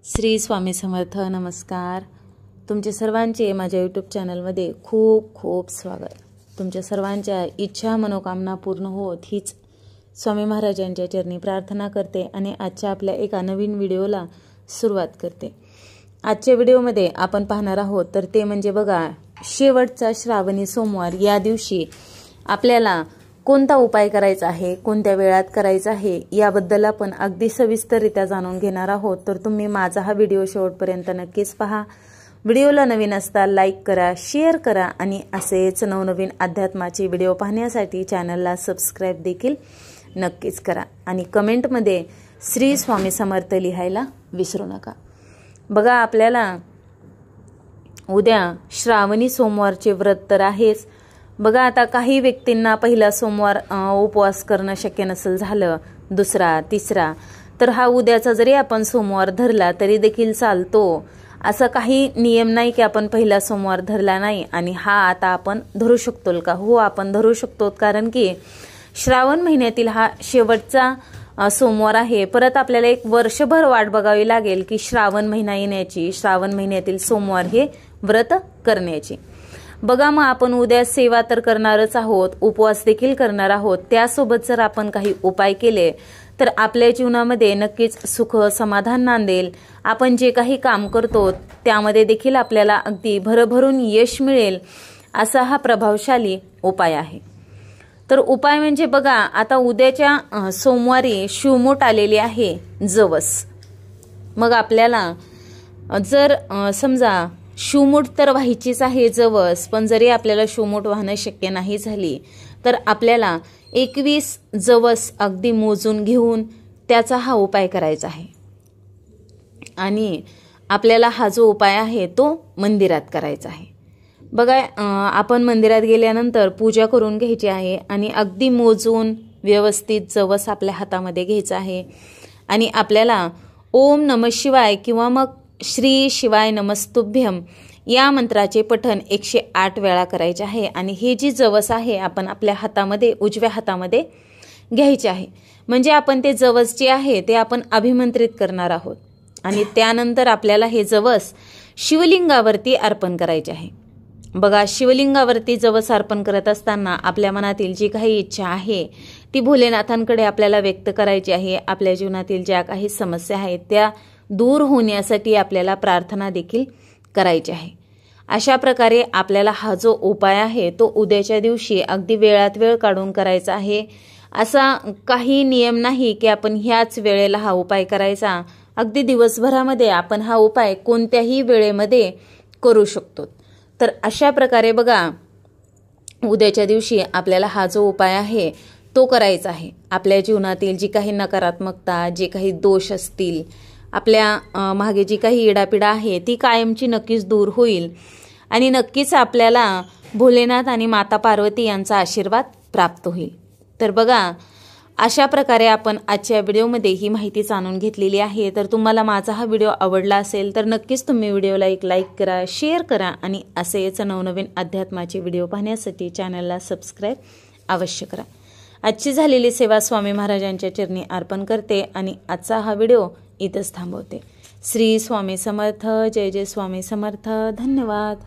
श्री स्वामी समर्थ. नमस्कार. तुमचे सर्वांचे माझ्या यूट्यूब चॅनलमध्ये खूप खूप स्वागत. तुमच्या सर्वांच्या इच्छा मनोकामना पूर्ण होत हीच स्वामी महाराजांच्या चरणी प्रार्थना करते आणि आजच्या आपल्या एका नवीन व्हिडिओला सुरुवात करते. आजच्या व्हिडिओमध्ये आपण पाहणार आहोत तर ते म्हणजे बघा, शेवटचा श्रावणी सोमवार या दिवशी आपल्याला कोणता उपाय करायचा आहे, कोणत्या वेळात करायचा आहे याबद्दल आपण अगदी सविस्तररित्या जाणून घेणार आहोत. तर तुम्ही माझा हा व्हिडिओ शेवटपर्यंत नक्कीच पहा. व्हिडिओला नवीन असता लाईक करा, शेअर करा आणि असेच नवनवीन अध्यात्माचे व्हिडिओ पाहण्यासाठी चॅनलला सबस्क्राईब देखील नक्कीच करा आणि कमेंटमध्ये श्री स्वामी समर्थ लिहायला विसरू नका. बघा, आपल्याला उद्या श्रावणी सोमवारचे व्रत तर आहेच. बघा, आता काही व्यक्तींना पहिला सोमवार उपवास करणं शक्य नसेल झालं, दुसरा तिसरा, तर हा उद्याचा जरी आपण सोमवार धरला तरी देखील चालतो. असं काही नियम नाही की आपण पहिला सोमवार धरला नाही आणि हा आता आपण धरू शकतो का? हो, आपण धरू शकतो, कारण की श्रावण महिन्यातील हा शेवटचा सोमवार आहे. परत आपल्याला एक वर्षभर वाट बघावी लागेल की श्रावण महिना येण्याची, श्रावण महिन्यातील सोमवार हे व्रत करण्याची. बघा, मग आपण उद्या सेवा तर करणारच आहोत, उपवास देखील करणार आहोत. त्यासोबत जर आपण काही उपाय केले तर आपल्या जीवनामध्ये नक्कीच सुख समाधान नांदेल. आपण जे काही काम करतो त्यामध्ये देखील आपल्याला अगदी भरभरून यश मिळेल असा हा प्रभावशाली उपाय आहे. तर उपाय म्हणजे बघा, आता उद्याच्या सोमवारी शिवमोठ आलेली आहे, जवस. मग आपल्याला जर समजा शिवमूठ तर व्हायचीच आहे जवस, पण जरी आपल्याला शिवमूठ वाहणं शक्य नाही झाली तर आपल्याला 21 जवस अगदी मोजून घेऊन त्याचा हा उपाय करायचा आहे. आणि आपल्याला हा जो उपाय आहे तो मंदिरात करायचा आहे. बघा, आपण मंदिरात गेल्यानंतर पूजा करून घ्यायची आहे आणि अगदी मोजून व्यवस्थित जवस आपल्या हातामध्ये घ्यायचा आहे आणि आपल्याला ओम नमः शिवाय किंवा मग श्री शिवाय नमस्तुभ्यम या मंत्राचे पठण 108 वेळा करायचे आहे. आणि हे जी जवस आहे आपण आपल्या हातामध्ये, उजव्या हातामध्ये घ्यायचे आहे. म्हणजे आपण ते जवस जे आहे ते आपण अभिमंत्रित करणार आहोत आणि त्यानंतर आपल्याला हे जवस शिवलिंगावरती अर्पण करायचे आहे. बघा, शिवलिंगावरती जवस अर्पण करत असताना आपल्या मनातील जी काही इच्छा आहे ती भोलेनाथांकडे आपल्याला व्यक्त करायची आहे. आपल्या जीवनातील ज्या काही समस्या आहेत त्या दूर होण्यासाठी आपल्याला प्रार्थना देखील करायची आहे. अशा प्रकारे आपल्याला हा जो उपाय आहे तो उद्याच्या दिवशी अगदी वेळात वेळ काढून करायचा आहे. असा काही नियम नाही की आपण ह्याच वेळेला हा उपाय करायचा. अगदी दिवसभरामध्ये आपण हा उपाय कोणत्याही वेळेमध्ये करू शकतो. तर अशा प्रकारे बघा, उद्याच्या दिवशी आपल्याला हा जो उपाय आहे तो करायचा आहे. आपल्या जीवनातील जी काही नकारात्मकता, जे काही दोष असतील, आपल्या मागे जी काही इडापिडा आहे ती कायमची नक्कीच दूर होईल आणि नक्कीच आपल्याला भोलेनाथ आणि माता पार्वती यांचा आशीर्वाद प्राप्त होईल. तर बघा, अशा प्रकारे आपण आजच्या व्हिडिओमध्ये ही माहिती जाणून घेतलेली आहे. तर तुम्हाला माझा हा व्हिडिओ आवडला असेल तर नक्कीच तुम्ही व्हिडिओला एक लाईक करा, शेअर करा आणि असेच नवनवीन अध्यात्माचे व्हिडिओ पाहण्यासाठी चॅनलला सबस्क्राईब अवश्य करा. आजची झालेली सेवा स्वामी महाराजांच्या चरणी अर्पण करते आणि आजचा हा व्हिडिओ इथंच थांबवते. श्री स्वामी समर्थ. जय जय स्वामी समर्थ. धन्यवाद.